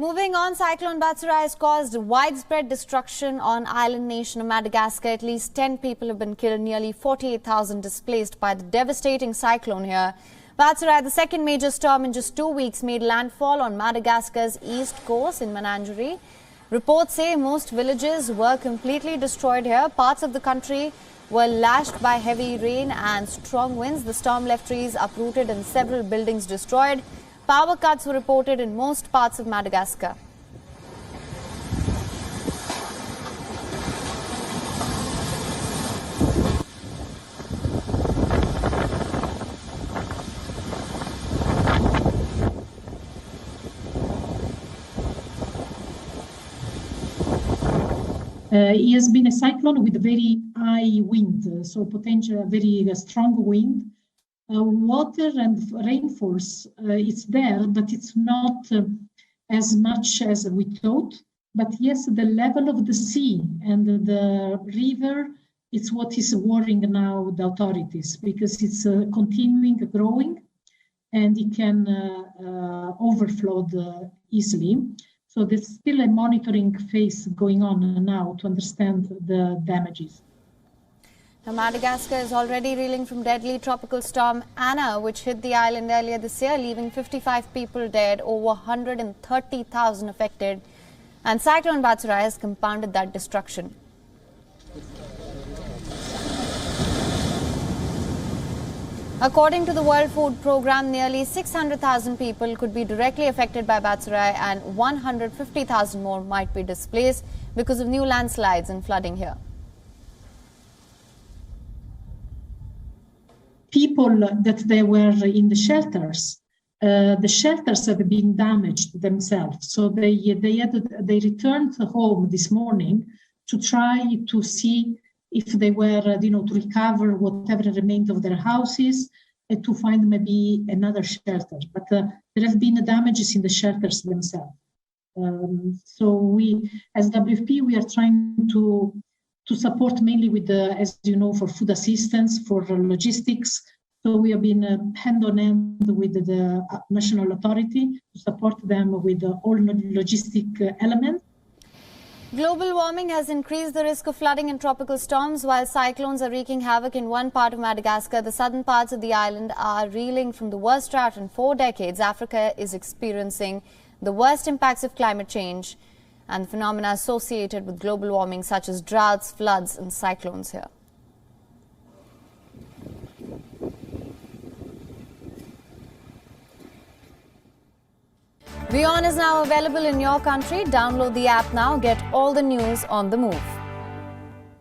Moving on, Cyclone Batsirai has caused widespread destruction on island nation of Madagascar. At least 10 people have been killed, nearly 48,000 displaced by the devastating cyclone here. Batsirai, the second major storm in just 2 weeks, made landfall on Madagascar's east coast in Mananjeri. Reports say most villages were completely destroyed here. Parts of the country were lashed by heavy rain and strong winds. The storm left trees uprooted and several buildings destroyed. Power cuts were reported in most parts of Madagascar. It has been a cyclone with very high wind, so potential very strong wind. Water and rainfalls, it's there, but it's not as much as we thought. But yes, the level of the sea and the river is what is worrying now the authorities, because it's continuing growing and it can overflow easily. So there's still a monitoring phase going on now to understand the damages. Now, Madagascar is already reeling from deadly tropical storm Anna, which hit the island earlier this year, leaving 55 people dead, over 130,000 affected. And Cyclone Batsirai has compounded that destruction. According to the World Food Programme, nearly 600,000 people could be directly affected by Batsirai and 150,000 more might be displaced because of new landslides and flooding here. People that they were in the shelters have been damaged themselves. So they returned home this morning to try to see if they were, to recover whatever remained of their houses and to find maybe another shelter. But there have been damages in the shelters themselves. So we, as WFP, we are trying to support mainly with the, as you know, for food assistance, for logistics. So we have been hand on hand with the national authority to support them with all logistic elements. Global warming has increased the risk of flooding and tropical storms. While cyclones are wreaking havoc in one part of Madagascar, the southern parts of the island are reeling from the worst drought in 4 decades. Africa is experiencing the worst impacts of climate change and phenomena associated with global warming, such as droughts, floods and cyclones here. WION is now available in your country. Download the app now. Get all the news on the move.